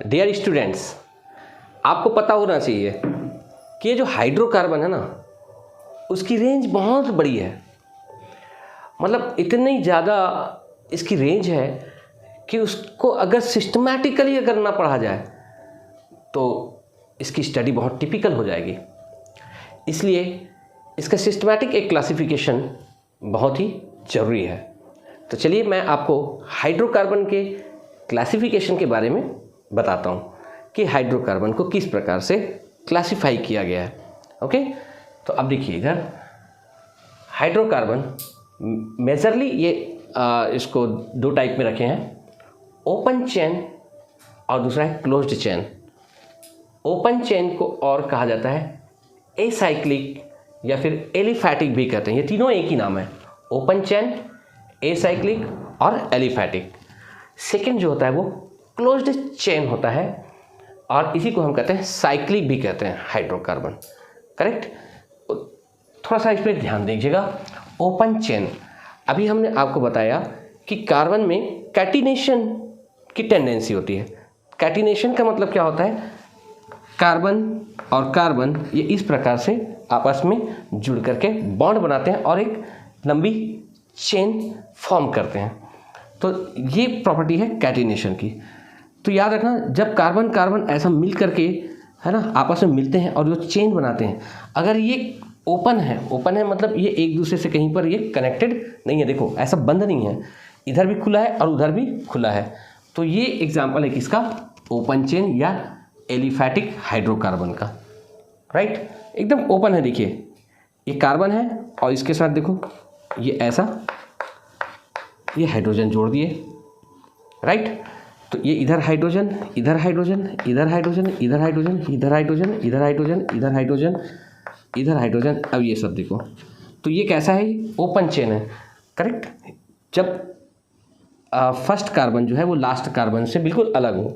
Dear students, आपको पता होना चाहिए कि ये जो हाइड्रोकार्बन है ना, उसकी रेंज बहुत बड़ी है। मतलब इतनी ज़्यादा इसकी रेंज है कि उसको अगर सिस्टमैटिकली अगर ना पढ़ा जाए तो इसकी स्टडी बहुत टिपिकल हो जाएगी। इसलिए इसका सिस्टमैटिक एक क्लासिफिकेशन बहुत ही ज़रूरी है। तो चलिए मैं आपको हाइड्रोकार्बन के क्लासिफिकेशन के बारे में बताता हूँ कि हाइड्रोकार्बन को किस प्रकार से क्लासिफाई किया गया है। ओके, तो अब देखिए इधर हाइड्रोकार्बन मेजरली ये इसको दो टाइप में रखे हैं, ओपन चेन और दूसरा है क्लोज्ड चेन। ओपन चेन को और कहा जाता है एसाइक्लिक या फिर एलिफैटिक भी कहते हैं। ये तीनों एक ही नाम है, ओपन चेन, एसाइक्लिक और एलिफैटिक। सेकंड जो होता है वो क्लोज्ड चेन होता है और इसी को हम कहते हैं साइक्लिक भी कहते हैं हाइड्रोकार्बन। करेक्ट। थोड़ा सा इस पर ध्यान दीजिएगा। ओपन चेन, अभी हमने आपको बताया कि कार्बन में कैटिनेशन की टेंडेंसी होती है। कैटिनेशन का मतलब क्या होता है, कार्बन और कार्बन ये इस प्रकार से आपस में जुड़ करके बॉन्ड बनाते हैं और एक लंबी चेन फॉर्म करते हैं। तो ये प्रॉपर्टी है कैटिनेशन की। तो याद रखना, जब कार्बन कार्बन ऐसा मिल करके है ना आपस में मिलते हैं और जो चेन बनाते हैं, अगर ये ओपन है मतलब ये एक दूसरे से कहीं पर ये कनेक्टेड नहीं है। देखो ऐसा बंद नहीं है, इधर भी खुला है और उधर भी खुला है। तो ये एग्जाम्पल है किसका, ओपन चेन या एलिफैटिक हाइड्रोकार्बन का। राइट, एकदम ओपन है। देखिए ये कार्बन है और इसके साथ देखो ये ऐसा ये हाइड्रोजन जोड़ दिए। राइट, तो ये इधर हाइड्रोजन, इधर हाइड्रोजन, इधर हाइड्रोजन, इधर हाइड्रोजन, इधर हाइड्रोजन, इधर हाइड्रोजन, इधर हाइड्रोजन, इधर हाइड्रोजन। अब ये सब देखो, तो ये कैसा है, ओपन चेन है। करेक्ट। जब फर्स्ट कार्बन जो है वो लास्ट कार्बन से बिल्कुल अलग हो,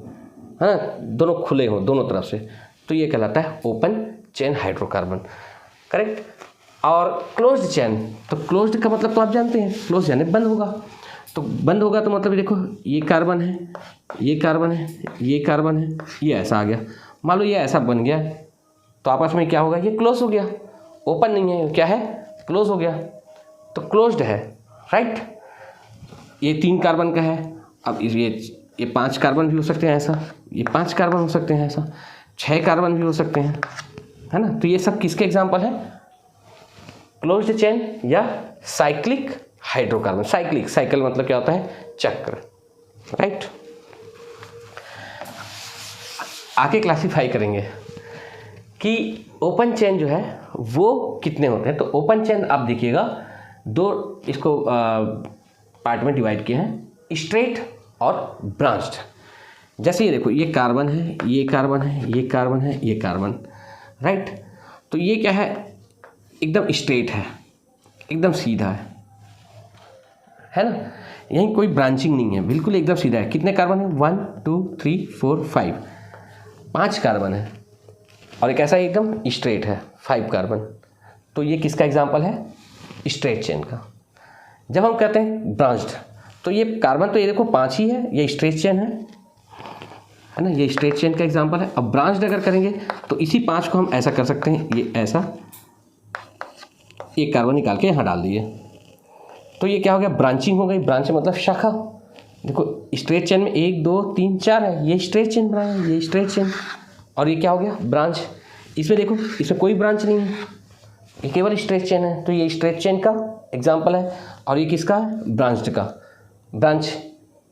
है ना, दोनों खुले हो दोनों तरफ से, तो ये कहलाता है ओपन चेन हाइड्रोकार्बन। करेक्ट। और क्लोज्ड चेन, तो क्लोज्ड का मतलब तो आप जानते हैं, क्लोज यानी बंद होगा। तो बंद होगा तो मतलब देखो ये कार्बन है, ये कार्बन है, ये कार्बन है, ये ऐसा आ गया। मान लो ये ऐसा बन गया तो आपस में क्या होगा, ये क्लोज हो गया। ओपन नहीं है, क्या है, क्लोज हो गया, तो क्लोज्ड है। राइट। ये 3 कार्बन का है। अब ये 5 कार्बन भी हो सकते हैं ऐसा, ये 5 कार्बन हो सकते हैं ऐसा, 6 कार्बन भी हो सकते हैं, है ना। तो ये सब किसके एग्जाम्पल है, क्लोज्ड चेन या साइक्लिक हाइड्रोकार्बन। साइक्लिक, साइकिल मतलब क्या होता है, चक्र। राइट। आगे क्लासिफाई करेंगे कि ओपन चेन जो है वो कितने होते हैं। तो ओपन चेन आप देखिएगा दो इसको पार्ट में डिवाइड किए हैं, स्ट्रेट और ब्रांच्ड। जैसे ये देखो ये कार्बन है, ये कार्बन है, ये कार्बन है, ये कार्बन। राइट। तो ये क्या है, एकदम स्ट्रेट है, एकदम सीधा है ना, यहीं कोई ब्रांचिंग नहीं है, बिल्कुल एकदम सीधा है। कितने कार्बन है, 1 2 3 4 5, 5 कार्बन है और एक ऐसा एकदम स्ट्रेट है 5 कार्बन। तो ये किसका एग्जाम्पल है, स्ट्रेट चेन का। जब हम कहते हैं ब्रांच्ड, तो ये कार्बन तो ये देखो 5 ही है, ये स्ट्रेट चेन है ना, ये स्ट्रेट चेन का एग्जाम्पल है। अब ब्रांच्ड अगर करेंगे तो इसी 5 को हम ऐसा कर सकते हैं, ये ऐसा एक कार्बन निकाल के यहाँ डाल दिए, तो ये क्या हो गया, ब्रांचिंग हो गई। ब्रांच मतलब शाखा। देखो स्ट्रेट चेन में 1 2 3 4 है, ये स्ट्रेट चेन बनाया, ये स्ट्रेट चेन, और ये क्या हो गया, ब्रांच। इसमें देखो इसमें कोई ब्रांच नहीं है, ये केवल स्ट्रेट चेन है, तो ये स्ट्रेट चेन का एग्जाम्पल है। और ये किसका है, ब्रांच्ड का। ब्रांच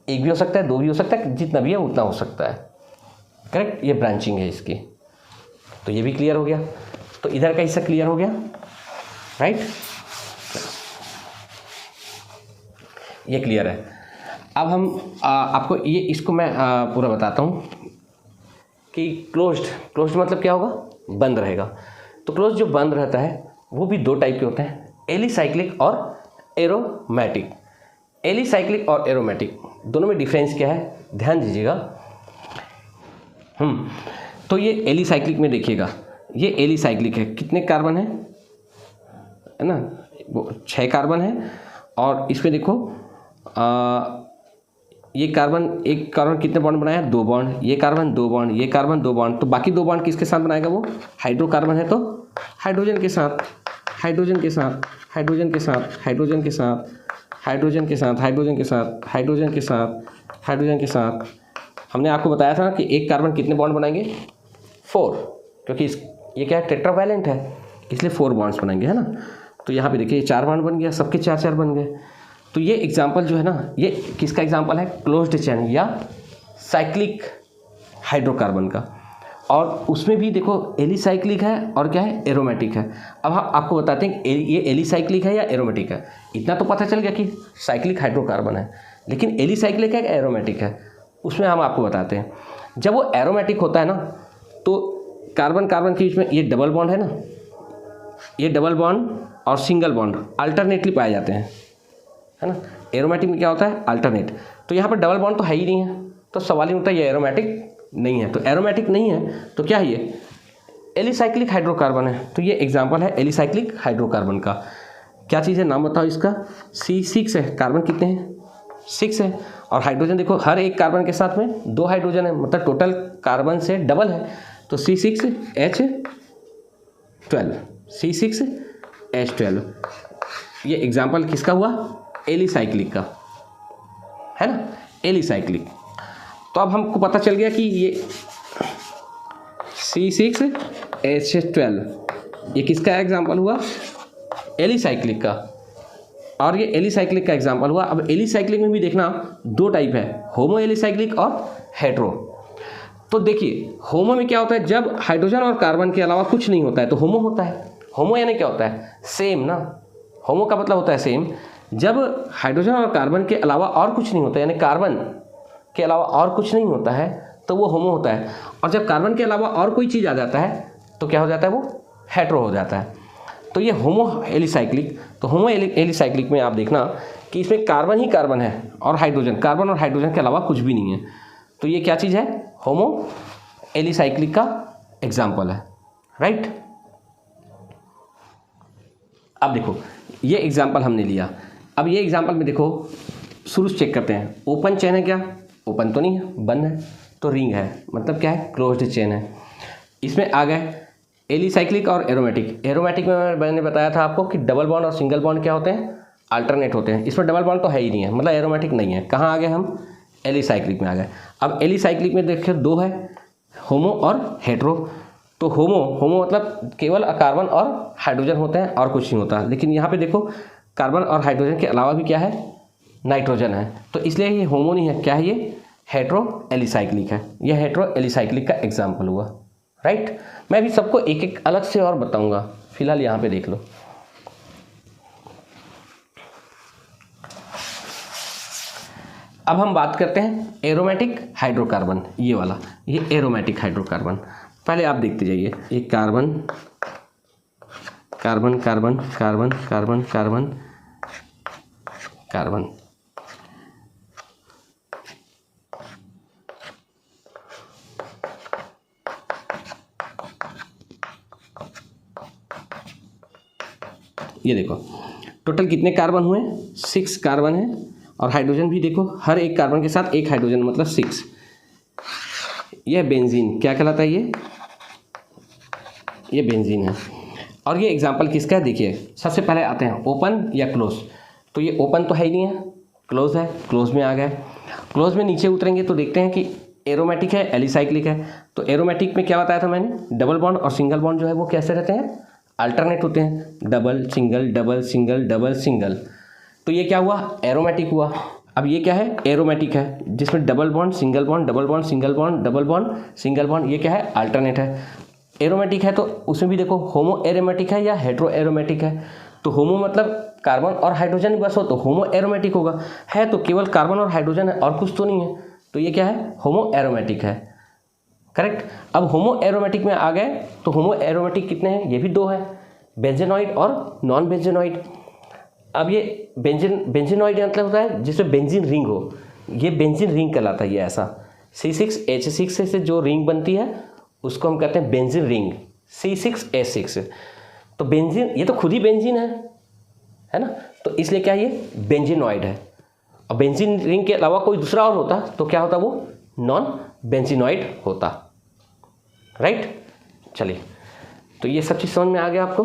एक भी हो सकता है, 2 भी हो सकता है, जितना भी है उतना हो सकता है। करेक्ट, ये ब्रांचिंग है इसकी। तो ये भी क्लियर हो गया। तो इधर का हिस्सा क्लियर हो गया। राइट, ये क्लियर है। अब हम आपको ये इसको मैं पूरा बताता हूँ कि क्लोज्ड मतलब क्या होगा, बंद रहेगा। तो क्लोज जो बंद रहता है वो भी 2 टाइप के होते हैं, एलिसाइक्लिक और एरोमेटिक। एलिसाइक्लिक और एरोमेटिक दोनों में डिफरेंस क्या है, ध्यान दीजिएगा। तो ये एलिसाइक्लिक में देखिएगा, ये एलिसाइक्लिक है, कितने कार्बन है ना, वो 6 कार्बन है। और इसमें देखो ये कार्बन, एक कार्बन कितने बॉन्ड बनाया? 2 बॉन्ड, ये कार्बन 2 बॉन्ड, ये कार्बन 2 बॉन्ड, तो बाकी 2 बॉन्ड किसके साथ बनाएगा? वो हाइड्रोकार्बन है तो हाइड्रोजन के साथ, हाइड्रोजन के साथ, हाइड्रोजन के साथ, हाइड्रोजन के साथ, हाइड्रोजन के साथ, हाइड्रोजन के साथ, हाइड्रोजन के साथ, हाइड्रोजन के साथ। हमने आपको बताया था कि एक कार्बन कितने बॉन्ड बनाएंगे? 4, क्योंकि ये क्या है? टेट्रावैलेंट है, इसलिए 4 बॉन्ड्स बनाएंगे, है ना। तो यहाँ पे देखिए 4 बॉन्ड बन गया, सबके 4-4 बन गए। तो ये एग्जाम्पल जो है ना, ये किसका एग्जाम्पल है? क्लोज्ड चेन या साइक्लिक हाइड्रोकार्बन का। और उसमें भी देखो एलिसाइक्लिक है और क्या है? एरोमेटिक है। अब हम आपको बताते हैं कि ये एलिसाइक्लिक है या एरोमेटिक है। इतना तो पता चल गया कि साइक्लिक हाइड्रोकार्बन है, लेकिन एलिसाइक्लिक है या एरोमेटिक है, उसमें हम आपको बताते हैं। जब वो एरोमेटिक होता है ना, तो कार्बन कार्बन के बीच में ये डबल बॉन्ड है ना, ये डबल बॉन्ड और सिंगल बॉन्ड अल्टरनेटली पाए जाते हैं, है ना। एरोमेटिक में क्या होता है? अल्टरनेट। तो यहाँ पर डबल बॉन्ड तो है ही नहीं है, तो सवाल ही उठता है ये एरोमेटिक नहीं है। तो एरोमेटिक नहीं है तो क्या है? ये एलिसाइक्लिक हाइड्रोकार्बन है। तो ये एग्जांपल है एलिसाइक्लिक हाइड्रोकार्बन का। क्या चीज़ है? नाम बताओ इसका। C6 है। कार्बन कितने हैं? 6 है। और हाइड्रोजन देखो, हर एक कार्बन के साथ में 2 हाइड्रोजन है, मतलब टोटल कार्बन से डबल है। तो C6H12, C6H12। ये एग्जाम्पल किसका हुआ? एलिसाइक्लिक का, है ना, एलिसाइक्लिक। तो अब हमको पता चल गया कि ये C6H12 ये किसका एग्जाम्पल हुआ? एलिसाइक्लिक का। और ये एलिसाइक्लिक का एग्जाम्पल हुआ। अब एलिसाइक्लिक में भी देखना 2 टाइप है, होमो एलिसाइक्लिक और हेट्रो। तो देखिए होमो में क्या होता है? जब हाइड्रोजन और कार्बन के अलावा कुछ नहीं होता है तो होमो होता है। होमो यानी क्या होता है? सेम ना। होमो का मतलब होता है सेम। जब हाइड्रोजन और कार्बन के अलावा और कुछ नहीं होता, यानी कार्बन के अलावा और कुछ नहीं होता है, तो वो होमो होता है। और जब कार्बन के अलावा और कोई चीज़ आ जाता है तो क्या हो जाता है? वो हेट्रो हो जाता है। तो ये होमो एलिसाइक्लिक। तो होमो एलिसाइक्लिक में आप देखना कि इसमें कार्बन ही कार्बन है और हाइड्रोजन, कार्बन और हाइड्रोजन के अलावा कुछ भी नहीं है। तो ये क्या चीज़ है? होमो एलिसाइक्लिक का एग्जाम्पल है, राइट। अब देखो ये एग्जाम्पल हमने लिया। अब ये एग्जाम्पल में देखो शुरू से चेक करते हैं। ओपन चेन है क्या? ओपन तो नहीं है, बंद है। तो रिंग है, मतलब क्या है? क्लोज्ड चेन है। इसमें आ गए एलिसाइक्लिक और एरोमेटिक। एरोमेटिक में मैंने बताया था आपको कि डबल बॉन्ड और सिंगल बॉन्ड क्या होते हैं? अल्टरनेट होते हैं। इसमें डबल बॉन्ड तो है ही नहीं है, मतलब एरोमेटिक नहीं है। कहाँ आ गए हम? एलिसाइक्लिक में आ गए। अब एलिसाइक्लिक में देखिए 2 है, होमो और हेट्रो। तो होमो मतलब केवल कार्बन और हाइड्रोजन होते हैं और कुछ नहीं होता। लेकिन यहाँ पे देखो कार्बन और हाइड्रोजन के अलावा भी क्या है? नाइट्रोजन है। तो इसलिए ये होमो नहीं है, क्या है ये? हेट्रो एलिसाइक्लिक है। ये हेट्रो एलिसाइक्लिक का एग्जाम्पल हुआ, राइट। मैं भी सबको एक एक अलग से और बताऊंगा, फिलहाल यहाँ पे देख लो। अब हम बात करते हैं एरोमेटिक हाइड्रोकार्बन, ये वाला, ये एरोमेटिक हाइड्रोकार्बन। पहले आप देखते जाइए, ये carbon carbon carbon carbon carbon carbon carbon, ये देखो टोटल कितने कार्बन हुए? 6 कार्बन है। और हाइड्रोजन भी देखो, हर एक कार्बन के साथ 1 हाइड्रोजन, मतलब 6। यह बेंजीन क्या कहलाता है? ये बेंजीन है। और ये एग्जाम्पल किसका है? देखिए सबसे पहले आते हैं ओपन या क्लोज। तो ये ओपन तो है ही नहीं है, क्लोज है। क्लोज में आ गए। क्लोज में नीचे उतरेंगे तो देखते हैं कि एरोमेटिक है, एलिसाइक्लिक है। तो एरोमेटिक में क्या बताया था मैंने? डबल बॉन्ड और सिंगल बॉन्ड जो है वो कैसे रहते हैं? अल्टरनेट होते हैं, double single double single double single. तो ये क्या हुआ? एरोमेटिक हुआ। अब ये क्या है? एरोमेटिक है, जिसमें double bond single bond double bond single bond double bond single bond, ये क्या है? अल्टरनेट है। एरोमेटिक है तो उसमें भी देखो होमो एरोमेटिक है या हेट्रो एरोमेटिक है। तो होमो मतलब कार्बन और हाइड्रोजन बस हो तो होमो एरोमेटिक होगा। है तो केवल कार्बन और हाइड्रोजन है और कुछ तो नहीं है, तो ये क्या है? होमो एरोमेटिक है, करेक्ट। अब होमो एरोमेटिक में आ गए तो होमो एरोमेटिक कितने हैं? ये भी 2 है, बेंजेनॉइड और नॉन बेंजेनॉइड। अब ये बेंजीनॉइड मतलब होता है जिसमें बेंजीन रिंग हो, ये बेंजीन रिंग कहलाता है। ये ऐसा C6H6 से जो रिंग बनती है उसको हम कहते हैं बेंजीन रिंग, C6H6। तो बेंजीन, ये तो खुद ही बेंजीन है ना, तो इसलिए क्या ये बेंजीनॉइड है। और बेंजीन रिंग के अलावा कोई दूसरा और होता तो क्या होता, वो नॉन बेंजीनॉइड होता, राइट। चलिए, तो ये सब चीज़ समझ में आ गया आपको।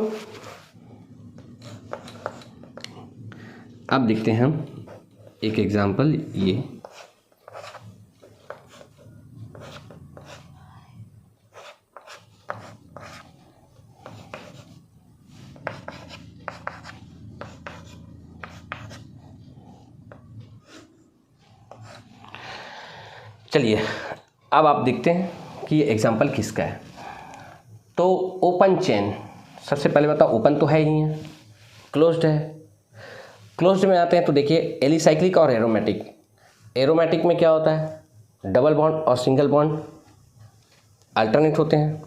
अब देखते हैं हम एक एग्जांपल, ये चलिए अब आप देखते हैं कि ये एग्जांपल किसका है। तो ओपन चेन, सबसे पहले बताओ ओपन तो है ही नहीं है, क्लोज्ड है। क्लोज्ड में आते हैं तो देखिए एलिसाइक्लिक और एरोमेटिक। एरोमेटिक में क्या होता है, डबल बॉन्ड और सिंगल बॉन्ड अल्टरनेट होते हैं।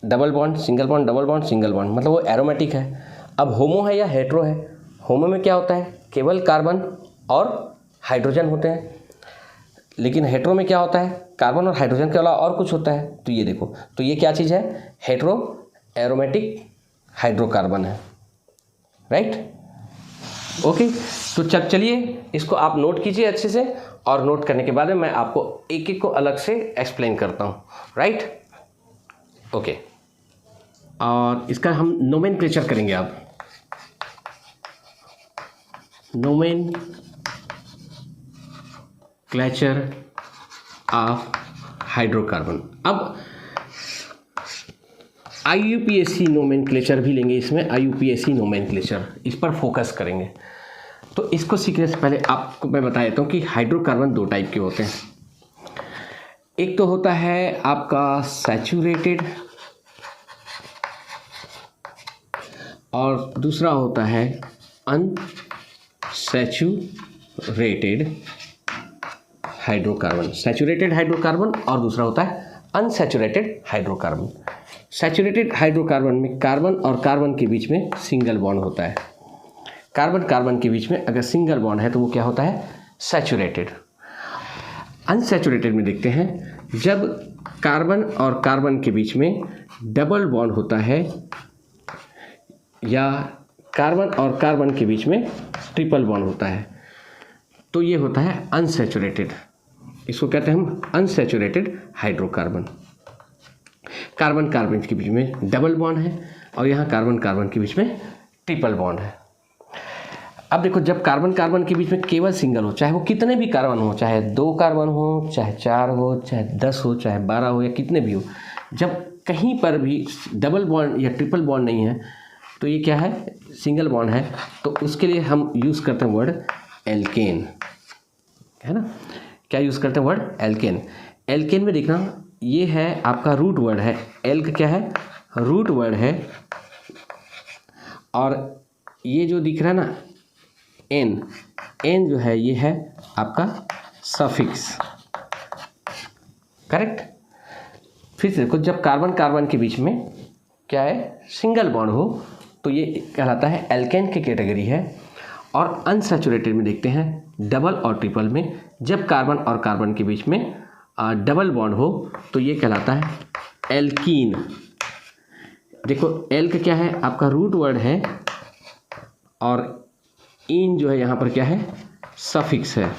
Double bond single bond, double bond single bond, मतलब वो एरोमेटिक है। अब होमो है या हेट्रो है, होमो में क्या होता है, केवल कार्बन और हाइड्रोजन होते हैं, लेकिन हेट्रो में क्या होता है, कार्बन और हाइड्रोजन के अलावा और कुछ होता है। तो ये देखो, तो ये क्या चीज़ है, हेट्रो एरोमेटिक हाइड्रोकार्बन है, राइट। ओके, तो चलिए इसको आप नोट कीजिए अच्छे से, और नोट करने के बाद में मैं आपको एक एक को अलग से एक्सप्लेन करता हूँ, राइट। ओके, और इसका हम नोमेनक्लेचर करेंगे। आप नोमेनक्लेचर ऑफ हाइड्रोकार्बन। अब IUPAC नोमेनक्लेचर भी लेंगे, इसमें IUPAC नोमेनक्लेचर, इस पर फोकस करेंगे। तो इसको सीखने से पहले आपको मैं बता देता हूँ कि हाइड्रोकार्बन दो टाइप के होते हैं। एक तो होता है आपका सैचुरेटेड, और दूसरा होता है अनसैचुरेटेड हाइड्रोकार्बन। सैचुरेटेड हाइड्रोकार्बन और दूसरा होता है अनसैचुरेटेड हाइड्रोकार्बन। सैचुरेटेड हाइड्रोकार्बन में कार्बन और कार्बन के बीच में सिंगल बॉन्ड होता है। कार्बन कार्बन के बीच में अगर सिंगल बॉन्ड है तो वो क्या होता है, सैचुरेटेड। अनसैचुरेटेड में देखते हैं, जब कार्बन और कार्बन के बीच में डबल बॉन्ड होता है या कार्बन और कार्बन के बीच में ट्रिपल बॉन्ड होता है, तो ये होता है अनसैचुरेटेड। इसको कहते हैं हम अनसैचुरेटेड हाइड्रोकार्बन। कार्बन कार्बन के बीच में डबल बॉन्ड है और यहाँ कार्बन कार्बन के बीच में ट्रिपल बॉन्ड है। अब देखो, जब कार्बन कार्बन के बीच में केवल सिंगल हो, चाहे वो कितने भी कार्बन हो, चाहे 2 कार्बन हो, चाहे 4 हो, चाहे 10 हो, चाहे 12 हो, या कितने भी हो, जब कहीं पर भी डबल बॉन्ड या ट्रिपल बॉन्ड नहीं है तो ये क्या है, सिंगल बॉन्ड है। तो उसके लिए हम यूज़ करते हैं वर्ड एल्केन, है ना। क्या यूज़ करते हैं, वर्ड एल्केन। एल्केन में देखना, ये है आपका रूट वर्ड है, एल्क क्या है, रूट वर्ड है, और ये जो दिख रहा है ना एन, एन जो है ये है आपका सफिक्स, करेक्ट। फिर से देखो, जब कार्बन कार्बन के बीच में क्या है, सिंगल बॉन्ड हो, तो ये कहलाता है एल्केन की कैटेगरी है। और अनसैचुरेटेड में देखते हैं, डबल और ट्रिपल में जब कार्बन और कार्बन के बीच में डबल बॉन्ड हो तो ये कहलाता है एल्कीन। देखो, एल्क क्या है, आपका रूट वर्ड है, और इन जो है यहाँ पर क्या है, सफिक्स है।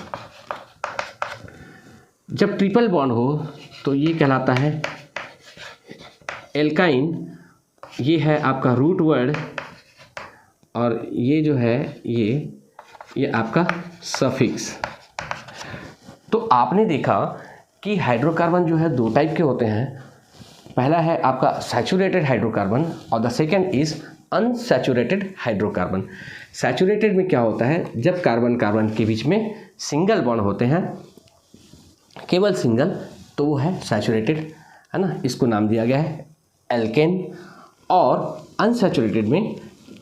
जब ट्रिपल बॉन्ड हो तो ये कहलाता है एल्काइन। ये है आपका रूट वर्ड, और ये जो है ये आपका सफिक्स। तो आपने देखा कि हाइड्रोकार्बन जो है दो टाइप के होते हैं। पहला है आपका सैचुरेटेड हाइड्रोकार्बन और the second is unsaturated hydrocarbon. Saturated में क्या होता है, जब कार्बन कार्बन के बीच में सिंगल बॉन्ड होते हैं, केवल सिंगल, तो वो है सैचुरेटेड, है ना। इसको नाम दिया गया है एल्केन। और अनसैचुरेटेड में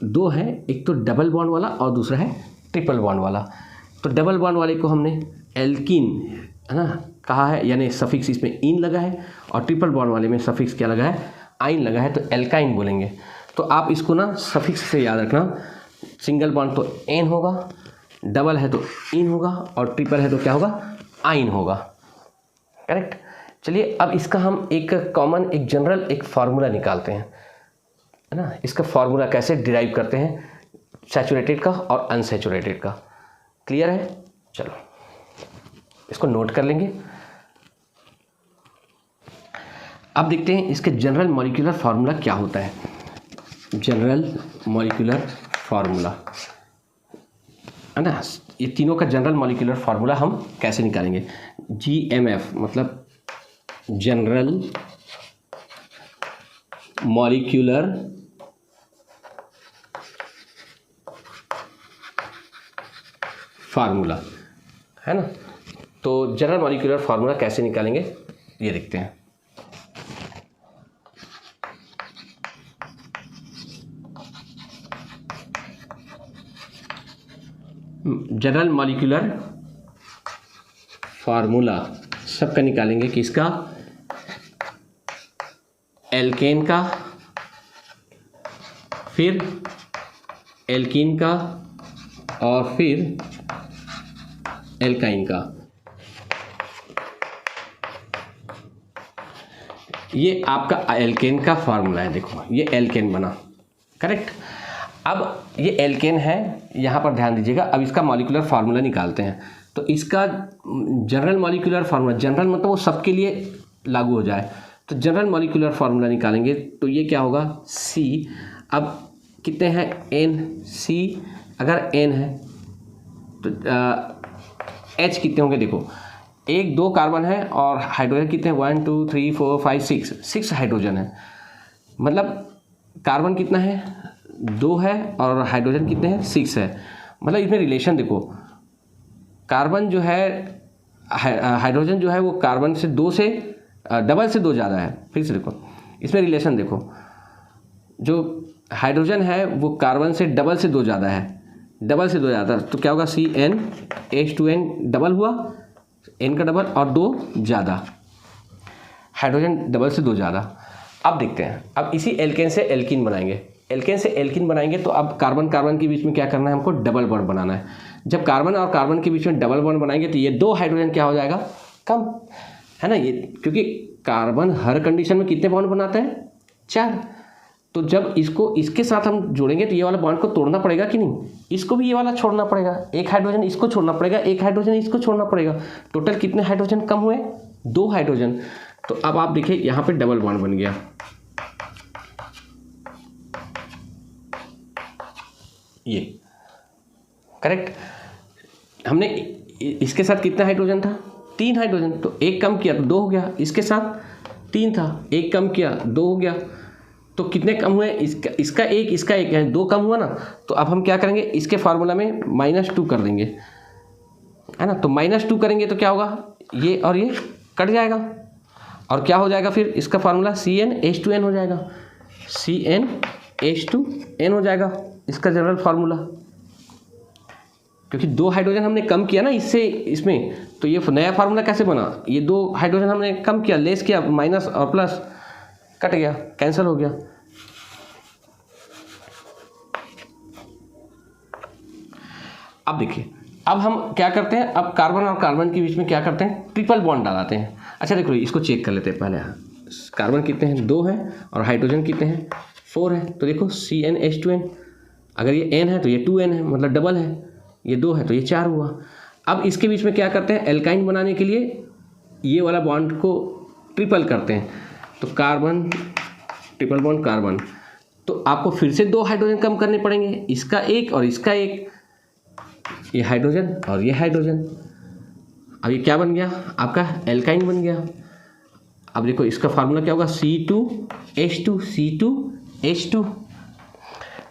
दो हैं, एक तो डबल बॉन्ड वाला और दूसरा है ट्रिपल बॉन्ड वाला। तो डबल बॉन्ड वाले को हमने एल्कीन, है ना, कहा है, यानी सफिक्स इसमें इन लगा है, और ट्रिपल बॉन्ड वाले में सफिक्स क्या लगा है, आइन लगा है, तो एल्काइन बोलेंगे। तो आप इसको ना सफिक्स से याद रखना, सिंगल बॉन्ड तो एन होगा, डबल है तो इन होगा, और ट्रिपल है तो क्या होगा, आइन होगा, करेक्ट। चलिए अब इसका हम एक कॉमन, एक जनरल एक फार्मूला निकालते हैं, है ना। इसका फार्मूला कैसे डिराइव करते हैं, सैचुरेटेड का और अनसैचुरेटेड का। क्लियर है? चलो इसको नोट कर लेंगे। अब देखते हैं इसके जनरल मॉलिक्यूलर फार्मूला क्या होता है। जनरल मॉलिक्यूलर फार्मूला है ना, ये तीनों का जनरल मॉलिक्यूलर फार्मूला हम कैसे निकालेंगे। GMF मतलब जनरल मॉलिक्यूलर फार्मूला है ना। तो जनरल मॉलिक्यूलर फार्मूला कैसे निकालेंगे ये देखते हैं। जनरल मॉलिक्यूलर फार्मूला सबका निकालेंगे, किसका, एल्केन का, फिर एल्कीन का और फिर एल्काइन का। ये आपका एल्केन का फार्मूला है, देखो ये एल्केन बना, करेक्ट। अब ये एल्केन है, यहाँ पर ध्यान दीजिएगा। अब इसका मॉलिक्यूलर फार्मूला निकालते हैं। तो इसका जनरल मॉलिक्यूलर फार्मूला, जनरल मतलब वो सबके लिए लागू हो जाए, तो जनरल मॉलिक्यूलर फार्मूला निकालेंगे तो ये क्या होगा, C। अब कितने हैं, N, C अगर N है तो H कितने होंगे, देखो 1 2 कार्बन है और हाइड्रोजन कितने हैं, 1 2 3 4 5 6 हाइड्रोजन है। मतलब कार्बन कितना है, 2 है और हाइड्रोजन कितने हैं, 6 है। मतलब इसमें रिलेशन देखो, कार्बन जो है, हाइड्रोजन जो है वो कार्बन से 2 से डबल से 2 ज़्यादा है। फिर से देखो इसमें रिलेशन देखो, जो हाइड्रोजन है वो कार्बन से डबल से 2 ज़्यादा है, डबल से 2 ज़्यादा, तो क्या होगा, CnH2n डबल हुआ, N का डबल और 2 ज़्यादा, हाइड्रोजन डबल से 2 ज़्यादा। अब देखते हैं, अब इसी एल्केन से एल्कीन बनाएंगे। एल्केन से एल्कीन बनाएंगे तो अब कार्बन कार्बन के बीच में क्या करना है, हमको डबल बॉन्ड बनाना है। जब कार्बन और कार्बन के बीच में डबल बॉन्ड बनाएंगे तो ये 2 हाइड्रोजन क्या हो जाएगा, कम, है ना। ये क्योंकि कार्बन हर कंडीशन में कितने बॉन्ड बनाता है, 4। तो जब इसको इसके साथ हम जोड़ेंगे तो ये वाला बॉन्ड को तोड़ना पड़ेगा कि नहीं, इसको भी ये वाला छोड़ना पड़ेगा, 1 हाइड्रोजन इसको छोड़ना पड़ेगा, 1 हाइड्रोजन इसको छोड़ना पड़ेगा। टोटल कितने हाइड्रोजन कम हुए, 2 हाइड्रोजन। तो अब आप देखिए यहाँ पे डबल बॉन्ड बन गया, ये करेक्ट। हमने इसके साथ कितना हाइड्रोजन था, 3 हाइड्रोजन, तो 1 कम किया तो 2 हो गया। इसके साथ 3 था, 1 कम किया 2 हो गया। तो कितने कम हुए, इसका 1 इसका 1 है, 2 कम हुआ ना। तो अब हम क्या करेंगे, इसके फार्मूला में -2 कर देंगे, है ना। तो -2 करेंगे तो क्या होगा, ये और ये कट जाएगा और क्या हो जाएगा, फिर इसका फार्मूला CnH2n हो जाएगा, CnH2n हो जाएगा इसका जनरल फार्मूला। क्योंकि 2 हाइड्रोजन हमने कम किया ना इससे इसमें, तो ये नया फार्मूला कैसे बना, ये 2 हाइड्रोजन हमने कम किया, लेस किया, माइनस और प्लस कट गया, कैंसिल हो गया। अब देखिए, अब हम क्या करते हैं, अब कार्बन और कार्बन के बीच में क्या करते हैं, ट्रिपल बॉन्ड डालते हैं। अच्छा देखो इसको चेक कर लेते हैं पहले। कार्बन कितने हैं, 2 है और हाइड्रोजन कितने हैं, 4 है। तो देखो CnH2n, अगर ये n है तो ये 2n है, मतलब डबल है, ये 2 है तो ये 4 हुआ। अब इसके बीच में क्या करते हैं, एल्काइन बनाने के लिए ये वाला बॉन्ड को ट्रिपल करते हैं। तो कार्बन ट्रिपल बॉन्ड कार्बन, तो आपको फिर से 2 हाइड्रोजन कम करने पड़ेंगे, इसका 1 और इसका 1, ये हाइड्रोजन और ये हाइड्रोजन। अब ये क्या बन गया, आपका एल्काइन बन गया। अब देखो इसका फार्मूला क्या होगा, C2H2।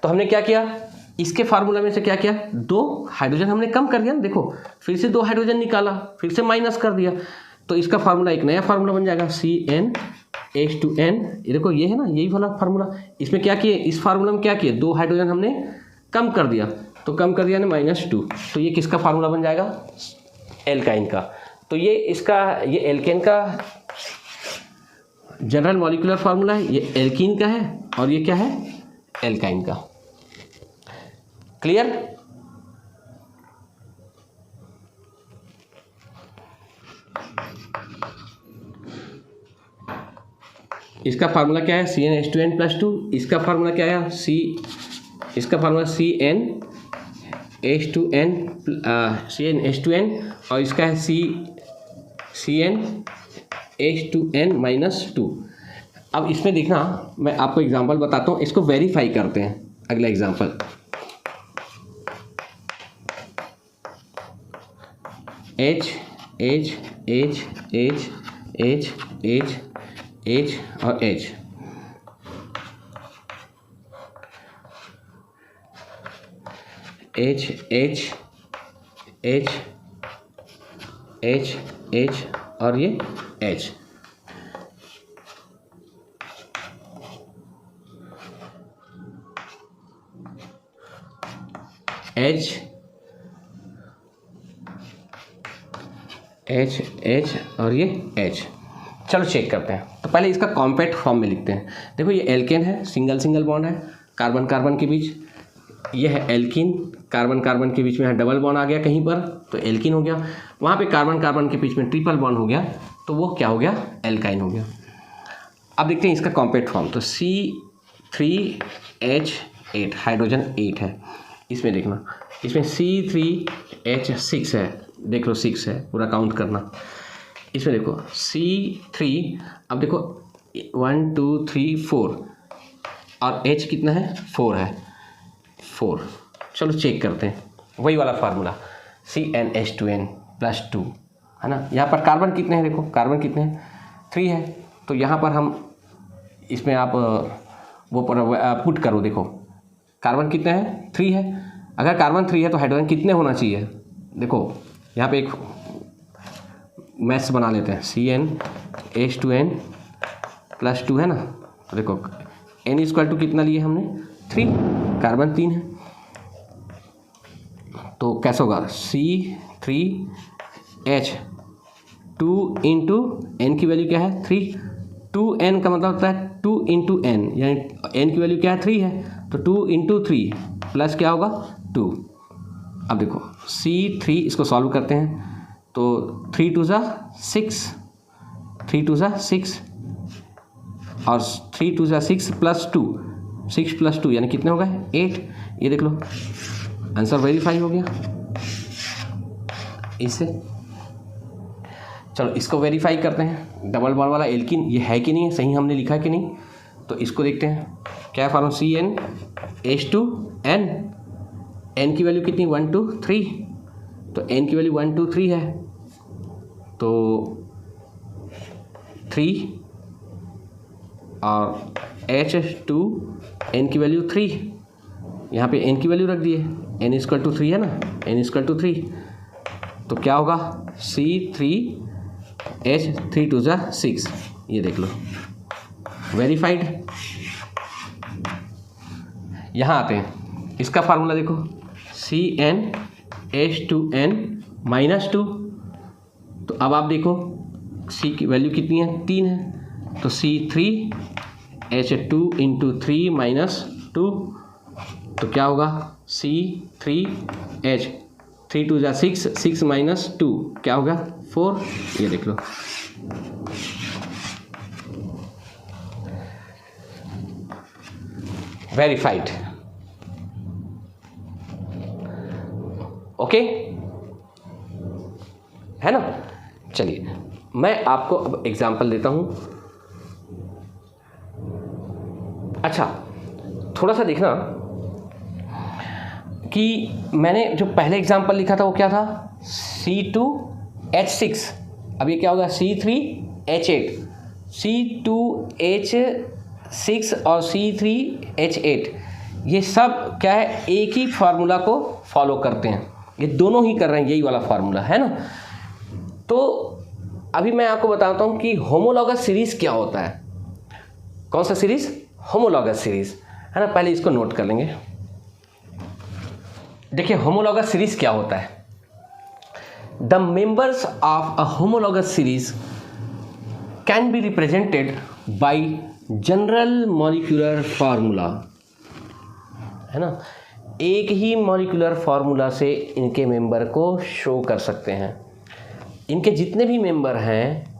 तो हमने क्या किया, इसके फार्मूला में से क्या किया, 2 हाइड्रोजन हमने कम कर दिया ना, देखो फिर से 2 हाइड्रोजन निकाला, फिर से माइनस कर दिया, तो इसका फार्मूला एक नया फार्मूला बन जाएगा, CnH2n। ये देखो ये है ना, यही वाला फार्मूला। इसमें क्या किए, इस फार्मूला में क्या किए, 2 हाइड्रोजन हमने कम कर दिया, तो कम कर दिया ना -2, तो ये किसका फार्मूला बन जाएगा, एल्काइन का। तो ये इसका, ये एल्केन का जनरल मॉलिक्यूलर फार्मूला है, ये एल्कीन का है और ये क्या है, एल्काइन का। क्लियर? इसका फार्मूला क्या है, CnH2n+2। इसका फार्मूला क्या है, इसका फार्मूला CnH2n H2N CnH2n और इसका है CnH2n-2। अब इसमें देखना, मैं आपको एग्जांपल बताता हूँ, इसको वेरीफाई करते हैं। अगला example, H H H H H H H और H। H H H H H और ये H। H H H और ये H। चलो चेक करते हैं। तो पहले इसका कॉम्पैक्ट फॉर्म में लिखते हैं। देखो ये एल्केन है, सिंगल सिंगल बॉन्ड है कार्बन कार्बन के बीच। ये है एल्कीन, कार्बन कार्बन के बीच में है डबल बॉन्ड आ गया कहीं पर तो एल्कीन हो गया। वहाँ पे कार्बन कार्बन के बीच में ट्रिपल बॉन्ड हो गया तो वो क्या हो गया, एल्काइन हो गया। अब देखते हैं इसका कॉम्पैक्ट फॉर्म। तो C3H8 हाइड्रोजन 8 है। इसमें देखना, इसमें C3H6 है, देख लो 6 है, पूरा काउंट करना। इसमें देखो C3, अब देखो 1 2 3 4 और H कितना है, 4 है, 4। चलो चेक करते हैं वही वाला फार्मूला CnH2n+2 है ना। यहाँ पर कार्बन कितने हैं, देखो कार्बन कितने हैं, 3 है। तो यहाँ पर हम इसमें आप वो पुट करो, देखो कार्बन कितने हैं, 3 है। अगर कार्बन 3 है तो हाइड्रोजन कितने होना चाहिए, देखो यहाँ पे एक मैथ्स बना लेते हैं। CnH2n+2 है ना। तो देखो n= कितना लिए हमने, 3, कार्बन 3 है। तो कैसा होगा, C3H2 इंटू n की वैल्यू क्या है, 3। 2n का मतलब होता है 2 इंटू n, यानी n की वैल्यू क्या है, 3 है। तो 2 इंटू 3 प्लस क्या होगा, 2। अब देखो C3, इसको सॉल्व करते हैं तो 3 2 ज़ा 6, 3 2 ज़ा 6 और 3 2 ज़ा 6 प्लस 2, 6 प्लस 2 यानी कितने हो गए, 8। ये देख लो आंसर वेरीफाई हो गया इससे। चलो इसको वेरीफाई करते हैं। डबल बॉन्ड वाला एल्कीन ये है कि नहीं है, सही हमने लिखा है कि नहीं। तो इसको देखते हैं क्या है फॉर्मूला, CnH2n, n की वैल्यू कितनी, 1 2 3। तो n की वैल्यू 1 2 3 है तो 3 और H2 n की वैल्यू 3, यहाँ पे n की वैल्यू रख दिए, n=3 है ना, n=3। तो क्या होगा, C3H 3 2 ज़ा 6। ये देख लो वेरीफाइड। यहाँ आते हैं, इसका फार्मूला देखो CnH2n-2। तो अब आप देखो C की वैल्यू कितनी है, 3 है। तो C3H2 इंटू 3 माइनस 2 तो क्या होगा, C3H 3 2 ज़ा 6, 6 माइनस 2 क्या होगा, 4। ये देख लो वेरीफाइड। ओके है ना। चलिए मैं आपको अब एग्जांपल देता हूं। अच्छा थोड़ा सा देखना कि मैंने जो पहले एग्जांपल लिखा था वो क्या था, C2H6। अब ये क्या होगा, C3H8। C2H6 और C3H8 ये सब क्या है, एक ही फार्मूला को फॉलो करते हैं। ये दोनों ही कर रहे हैं, यही वाला फार्मूला है ना। तो अभी मैं आपको बताता हूँ कि होमोलॉगस सीरीज क्या होता है। कौन सा सीरीज, होमोलॉगस सीरीज है ना। पहले इसको नोट कर लेंगे। देखिए होमोलॉगस सीरीज क्या होता है। The members of a homologous series can be represented by general molecular formula, है ना। एक ही मॉलिक्यूलर फार्मूला से इनके मेंबर को शो कर सकते हैं। इनके जितने भी मेंबर हैं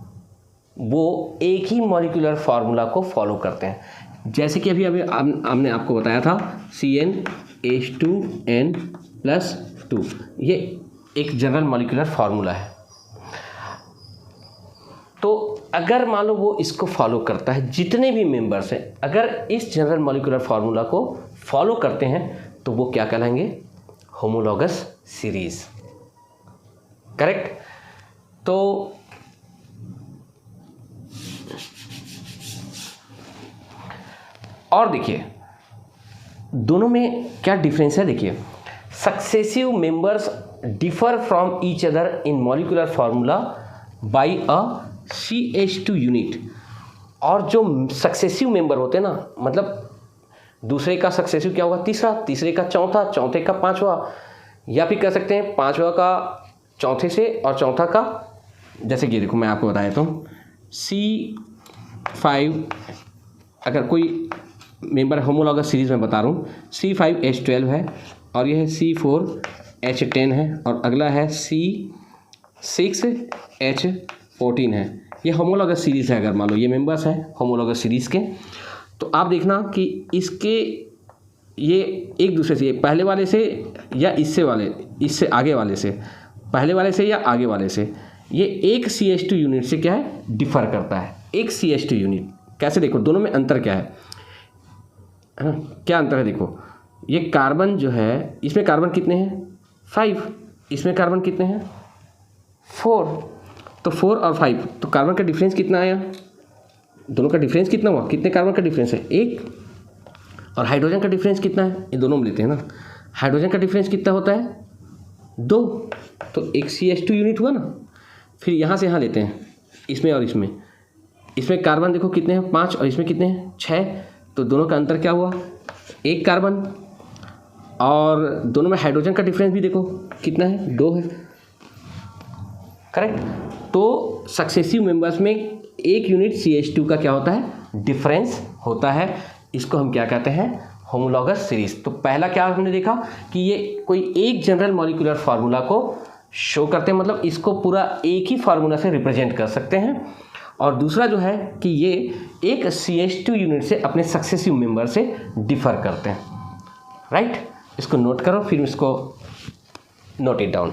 वो एक ही मॉलिक्यूलर फार्मूला को फॉलो करते हैं। जैसे कि अभी हमने आपको बताया था CnH2n+2 2, ये एक जनरल मॉलिक्यूलर फार्मूला है। तो अगर मान लो वो इसको फॉलो करता है, जितने भी मेंबर्स हैं अगर इस जनरल मॉलिक्यूलर फार्मूला को फॉलो करते हैं तो वो क्या कहलाएंगे? Homologous series. करेक्ट। तो और देखिए दोनों में क्या डिफरेंस है। देखिए successive members differ from each other in molecular formula by a CH2 unit. और जो सक्सेसिव मेंबर होते हैं ना, मतलब दूसरे का सक्सेसिव क्या होगा? तीसरा, तीसरे का चौथा, चौथे का पांचवा, या फिर कह सकते हैं पांचवा का चौथे से और चौथा का, जैसे कि देखो मैं आपको बता देता हूँ C5, अगर कोई मेंबर होमोलॉगस सीरीज में बता रहा हूँ, C5H12 है और यह है C4H10 है और अगला है C6H14 है। ये होमोलॉगस सीरीज़ है। अगर मान लो ये मेंबर्स हैं होमोलॉगस सीरीज़ के, तो आप देखना कि इसके ये एक दूसरे से, पहले वाले से या इससे आगे वाले से, पहले वाले से या आगे वाले से, ये एक CH2 यूनिट से क्या है? डिफ़र करता है। एक CH2 यूनिट कैसे? देखो दोनों में अंतर क्या है ना? क्या अंतर है? देखो ये कार्बन जो है, इसमें कार्बन कितने हैं? 5, इसमें कार्बन कितने हैं? 4। तो 4 और 5, तो कार्बन का डिफरेंस कितना आया? दोनों का डिफरेंस कितना हुआ? कितने कार्बन का डिफरेंस है? 1। और हाइड्रोजन का डिफरेंस कितना है? ये दोनों में लेते हैं ना, हाइड्रोजन का डिफरेंस कितना होता है? 2। तो एक CH2 यूनिट हुआ ना। फिर यहाँ से यहाँ लेते हैं, इसमें और इसमें, इसमें कार्बन देखो कितने हैं? 5 और इसमें कितने हैं? 6। तो दोनों का अंतर क्या हुआ? 1 कार्बन। और दोनों में हाइड्रोजन का डिफरेंस भी देखो कितना है? 2 है। करेक्ट। तो सक्सेसिव मेंबर्स में एक यूनिट CH2 का क्या होता है? डिफरेंस होता है। इसको हम क्या कहते हैं? Homologous series. तो पहला क्या हमने देखा कि ये कोई एक जनरल मॉलिक्यूलर फार्मूला को शो करते हैं, मतलब इसको पूरा एक ही फार्मूला से रिप्रेजेंट कर सकते हैं। और दूसरा जो है कि ये एक CH2 यूनिट से अपने सक्सेसिव मेंबर से डिफर करते हैं। राइट। इसको नोट करो, फिर इसको note it down.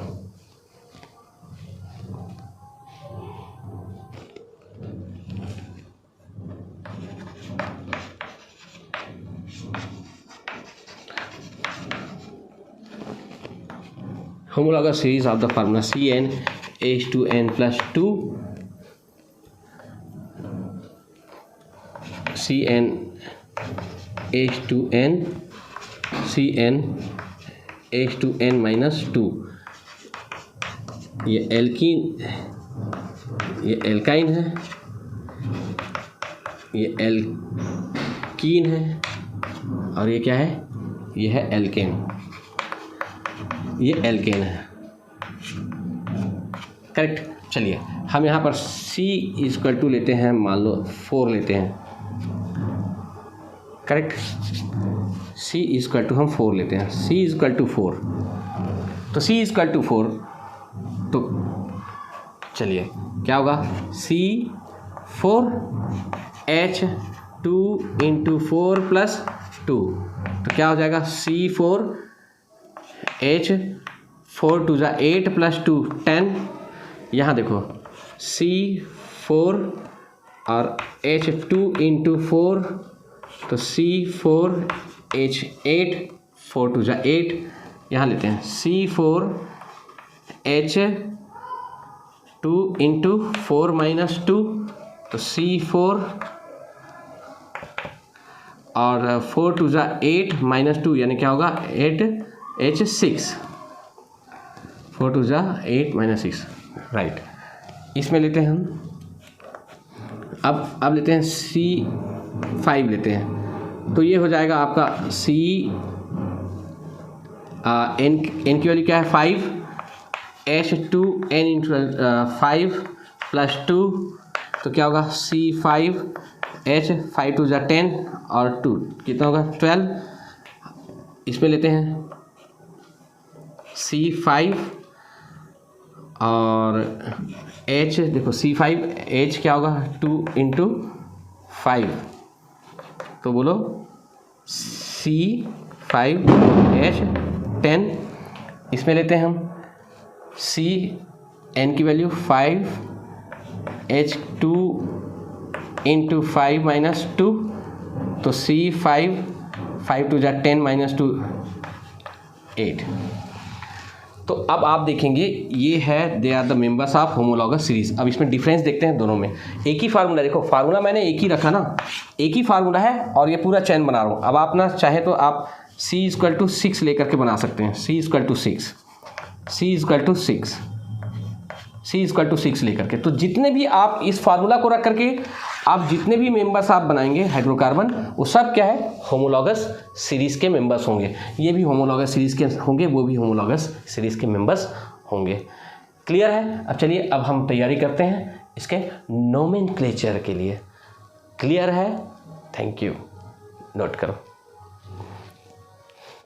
Homologous series of the formula CnH2n+2 CnH2n CnH2n-2, ये एल्कीन, ये एल्काइन है, ये एल्कीन है और ये क्या है? ये है एल्केन। ये एल्केन है। करेक्ट। चलिए हम यहाँ पर C लेते हैं, मान लो 4 लेते हैं। करेक्ट। C हम 4 लेते हैं। C4। तो C4, तो चलिए क्या होगा? C4H2 × 4 + 2, तो क्या हो जाएगा? C4H 4 2 = 8 + 2 10। यहाँ देखो C4 और H2 × 4, तो C4H8 4 2 = 8। यहाँ लेते हैं C4H2 × 4 - 2, तो C4 और 4 2 = 8 - 2, यानी क्या होगा? 8H6। 4 2 = 8 - 6। राइट। इसमें लेते हैं हम, अब लेते हैं C5 लेते हैं, तो ये हो जाएगा आपका n की वैल्यू क्या है? 5। H2n × 5 + 2, तो क्या होगा? C5H 5 2 = 10 और 2 कितना होगा? 12। इसमें लेते हैं C5 और H, देखो C5H क्या होगा? 2 × 5, तो बोलो C5H 10 इसमें लेते हैं हम C N की वैल्यू 5 H2 इंटू 5 माइनस 2, तो C5 5 2 10 माइनस 2 8। तो अब आप देखेंगे ये है they are the members of homologous series. अब इसमें डिफरेंस देखते हैं दोनों में। एक ही फार्मूला, देखो फार्मूला मैंने एक ही रखा ना, एक ही फार्मूला है और ये पूरा चैन बना रहा हूँ। अब आप ना चाहे तो आप C इक्वल टू 6 लेकर के बना सकते हैं, C equal to 6, C equal to 6, C equal to 6 लेकर के। तो जितने भी आप इस फार्मूला को रख करके आप जितने भी मेंबर्स आप बनाएंगे हाइड्रोकार्बन, वो सब क्या है, होमोलॉगस सीरीज के मेंबर्स होंगे। ये भी होमोलॉगस सीरीज के होंगे, वो भी होमोलॉगस सीरीज के मेंबर्स होंगे। क्लियर है? अब चलिए अब हम तैयारी करते हैं इसके नोमेनक्लेचर के लिए। क्लियर है? Thank you. नोट करो।